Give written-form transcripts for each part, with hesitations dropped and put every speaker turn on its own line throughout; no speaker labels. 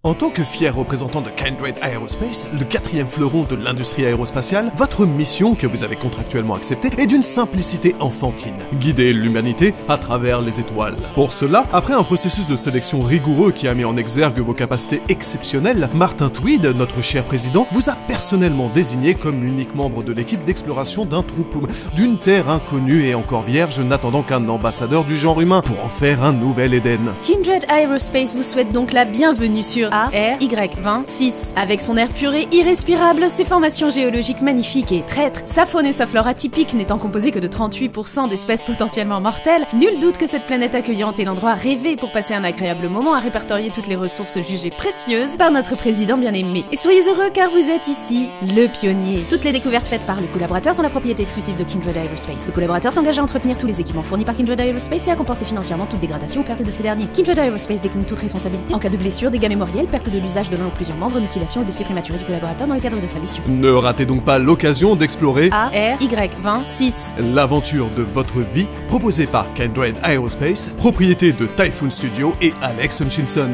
En tant que fier représentant de Kindred Aerospace, le quatrième fleuron de l'industrie aérospatiale, votre mission que vous avez contractuellement acceptée est d'une simplicité enfantine. Guider l'humanité à travers les étoiles. Pour cela, après un processus de sélection rigoureux qui a mis en exergue vos capacités exceptionnelles, Martin Tweed, notre cher président, vous a personnellement désigné comme l'unique membre de l'équipe d'exploration d'un troupeau, d'une terre inconnue et encore vierge, n'attendant qu'un ambassadeur du genre humain pour en faire un nouvel Éden.
Kindred Aerospace vous souhaite donc la bienvenue sur ARY26. Avec son air pur et irrespirable, ses formations géologiques magnifiques et traîtres, sa faune et sa flore atypiques n'étant composées que de 38% d'espèces potentiellement mortelles, nul doute que cette planète accueillante est l'endroit rêvé pour passer un agréable moment à répertorier toutes les ressources jugées précieuses par notre président bien-aimé. Et soyez heureux car vous êtes ici, le pionnier. Toutes les découvertes faites par le collaborateur sont la propriété exclusive de Kindred Aerospace. Le collaborateur s'engage à entretenir tous les équipements fournis par Kindred Aerospace et à compenser financièrement toute dégradation ou perte de ces derniers. Kindred Aerospace décline toute responsabilité en cas de blessure, dégâts mémoriels, perte de l'usage de l'un ou plusieurs membres, mutilation ou décès prématuré du collaborateur dans le cadre de sa mission.
Ne ratez donc pas l'occasion d'explorer
ARY26.
l'aventure de votre vie, proposée par Kindred Aerospace, propriété de Typhoon Studio et Alex Hutchinson.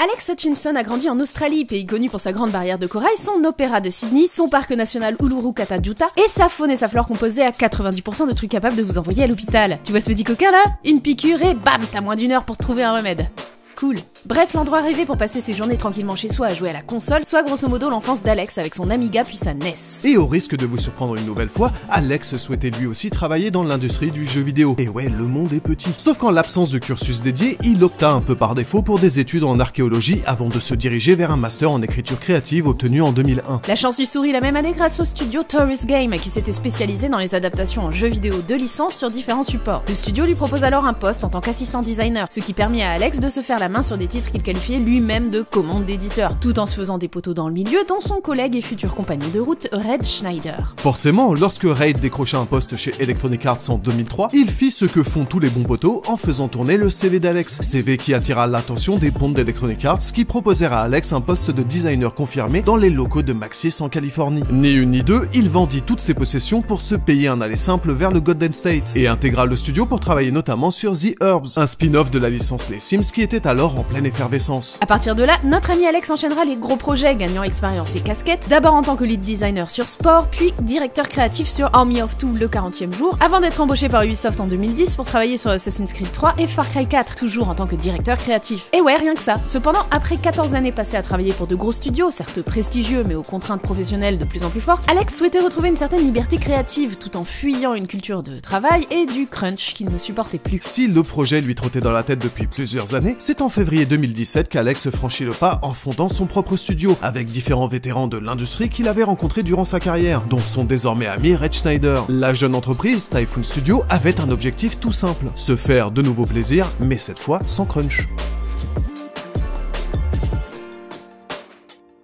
Alex Hutchinson a grandi en Australie, pays connu pour sa grande barrière de corail, son opéra de Sydney, son parc national Uluru Kata-Tjuta et sa faune et sa flore composée à 90% de trucs capables de vous envoyer à l'hôpital. Tu vois ce petit coquin là? Une piqûre et bam, t'as moins d'1 heure pour trouver un remède. Cool. Bref, l'endroit rêvé pour passer ses journées tranquillement chez soi à jouer à la console, soit grosso modo l'enfance d'Alex avec son Amiga puis sa NES.
Et au risque de vous surprendre une nouvelle fois, Alex souhaitait lui aussi travailler dans l'industrie du jeu vidéo. Et ouais, le monde est petit. Sauf qu'en l'absence de cursus dédié, il opta un peu par défaut pour des études en archéologie avant de se diriger vers un master en écriture créative obtenu en 2001.
La chance lui sourit la même année grâce au studio Taurus Game qui s'était spécialisé dans les adaptations en jeux vidéo de licence sur différents supports. Le studio lui propose alors un poste en tant qu'assistant designer, ce qui permit à Alex de se faire la main sur des titres qu'il qualifiait lui-même de commande d'éditeur, tout en se faisant des poteaux dans le milieu, dont son collègue et futur compagnon de route, Red Schneider.
Forcément, lorsque Raid décrocha un poste chez Electronic Arts en 2003, il fit ce que font tous les bons poteaux en faisant tourner le CV d'Alex. CV qui attira l'attention des pontes d'Electronic Arts qui proposèrent à Alex un poste de designer confirmé dans les locaux de Maxis en Californie. Ni une ni deux, il vendit toutes ses possessions pour se payer un aller simple vers le Golden State et intégra le studio pour travailler notamment sur The Urbs, un spin-off de la licence Les Sims qui était alors en pleine effervescence.
À partir de là, notre ami Alex enchaînera les gros projets, gagnant expérience et casquette, d'abord en tant que lead designer sur Sport, puis directeur créatif sur Army of Two le 40e jour, avant d'être embauché par Ubisoft en 2010 pour travailler sur Assassin's Creed 3 et Far Cry 4, toujours en tant que directeur créatif. Et ouais, rien que ça. Cependant, après 14 années passées à travailler pour de gros studios, certes prestigieux mais aux contraintes professionnelles de plus en plus fortes, Alex souhaitait retrouver une certaine liberté créative tout en fuyant une culture de travail et du crunch qu'il ne supportait plus.
Si le projet lui trottait dans la tête depuis plusieurs années, c'est en février 2017 qu'Alex franchit le pas en fondant son propre studio, avec différents vétérans de l'industrie qu'il avait rencontrés durant sa carrière, dont son désormais ami Red Schneider. La jeune entreprise, Typhoon Studio, avait un objectif tout simple, se faire de nouveaux plaisirs, mais cette fois sans crunch.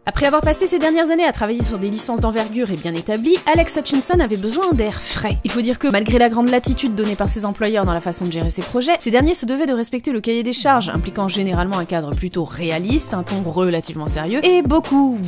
Après avoir passé ces dernières années à travailler sur des licences d'envergure et bien établies, Alex Hutchinson avait besoin d'air frais. Il faut dire que, malgré la grande latitude donnée par ses employeurs dans la façon de gérer ses projets, ces derniers se devaient de respecter le cahier des charges, impliquant généralement un cadre plutôt réaliste, un ton relativement sérieux, et beaucoup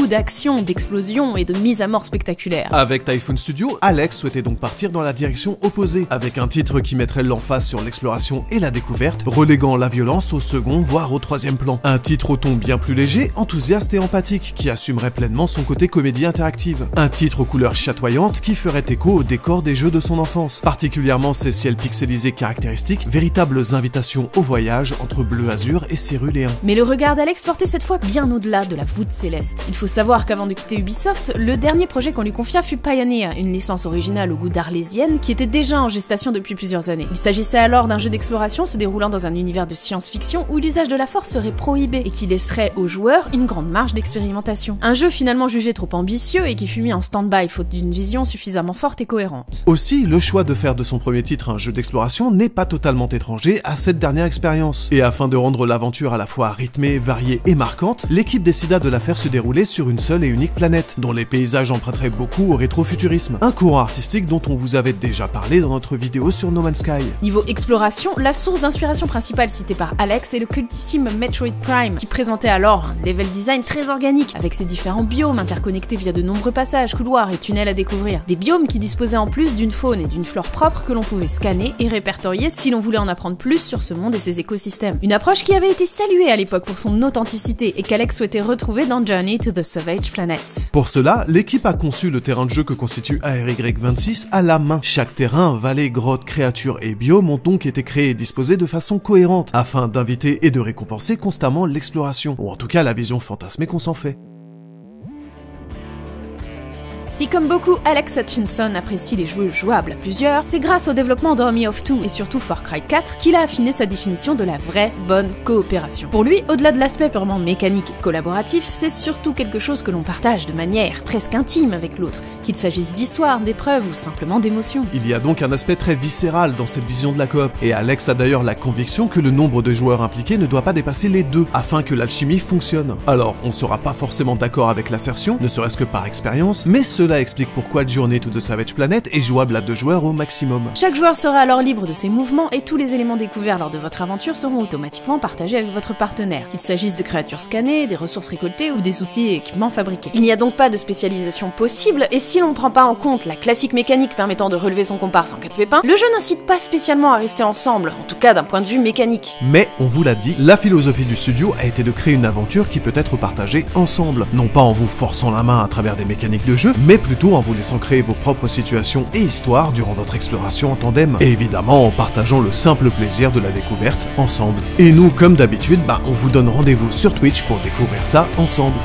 d'actions, d'explosions et de mises à mort spectaculaires.
Avec Typhoon Studio, Alex souhaitait donc partir dans la direction opposée, avec un titre qui mettrait l'emphase sur l'exploration et la découverte, reléguant la violence au second voire au troisième plan. Un titre au ton bien plus léger, enthousiaste et empathique, qui assumerait pleinement son côté comédie interactive. Un titre aux couleurs chatoyantes qui ferait écho au décor des jeux de son enfance, particulièrement ses ciels pixelisés caractéristiques, véritables invitations au voyage entre bleu azur et céruléen.
Mais le regard d'Alex portait cette fois bien au-delà de la voûte céleste. Il faut savoir qu'avant de quitter Ubisoft, le dernier projet qu'on lui confia fut Pioneer, une licence originale au goût d'arlésienne qui était déjà en gestation depuis plusieurs années. Il s'agissait alors d'un jeu d'exploration se déroulant dans un univers de science-fiction où l'usage de la force serait prohibé et qui laisserait aux joueurs une grande marge d'expérimentation. Un jeu finalement jugé trop ambitieux et qui fut mis en stand-by faute d'une vision suffisamment forte et cohérente.
Aussi, le choix de faire de son premier titre un jeu d'exploration n'est pas totalement étranger à cette dernière expérience. Et afin de rendre l'aventure à la fois rythmée, variée et marquante, l'équipe décida de la faire se dérouler sur une seule et unique planète, dont les paysages emprunteraient beaucoup au rétrofuturisme. Un courant artistique dont on vous avait déjà parlé dans notre vidéo sur No Man's Sky.
Niveau exploration, la source d'inspiration principale citée par Alex est le cultissime Metroid Prime, qui présentait alors un level design design très organique, avec ses différents biomes interconnectés via de nombreux passages, couloirs et tunnels à découvrir. Des biomes qui disposaient en plus d'une faune et d'une flore propres que l'on pouvait scanner et répertorier si l'on voulait en apprendre plus sur ce monde et ses écosystèmes. Une approche qui avait été saluée à l'époque pour son authenticité et qu'Alex souhaitait retrouver dans Journey to the Savage Planet.
Pour cela, l'équipe a conçu le terrain de jeu que constitue ARY26 à la main. Chaque terrain, vallée, grotte, créature et biome ont donc été créés et disposés de façon cohérente, afin d'inviter et de récompenser constamment l'exploration, ou en tout cas la vision fantasmée qu'on s'en fait.
Si comme beaucoup, Alex Hutchinson apprécie les jeux jouables à plusieurs, c'est grâce au développement d'Army of Two et surtout Far Cry 4 qu'il a affiné sa définition de la vraie bonne coopération. Pour lui, au-delà de l'aspect purement mécanique et collaboratif, c'est surtout quelque chose que l'on partage de manière presque intime avec l'autre, qu'il s'agisse d'histoire, d'épreuves ou simplement d'émotions.
Il y a donc un aspect très viscéral dans cette vision de la coop, et Alex a d'ailleurs la conviction que le nombre de joueurs impliqués ne doit pas dépasser les 2, afin que l'alchimie fonctionne. Alors, on sera pas forcément d'accord avec l'assertion, ne serait-ce que par expérience, mais cela explique pourquoi Journey to the Savage Planet est jouable à 2 joueurs au maximum.
Chaque joueur sera alors libre de ses mouvements et tous les éléments découverts lors de votre aventure seront automatiquement partagés avec votre partenaire, qu'il s'agisse de créatures scannées, des ressources récoltées ou des outils et équipements fabriqués. Il n'y a donc pas de spécialisation possible, et si l'on ne prend pas en compte la classique mécanique permettant de relever son comparse en cas de pépin, le jeu n'incite pas spécialement à rester ensemble, en tout cas d'un point de vue mécanique.
Mais, on vous l'a dit, la philosophie du studio a été de créer une aventure qui peut être partagée ensemble, non pas en vous forçant la main à travers des mécaniques de jeu, mais plutôt en vous laissant créer vos propres situations et histoires durant votre exploration en tandem, et évidemment en partageant le simple plaisir de la découverte ensemble. Et nous, comme d'habitude, on vous donne rendez-vous sur Twitch pour découvrir ça ensemble.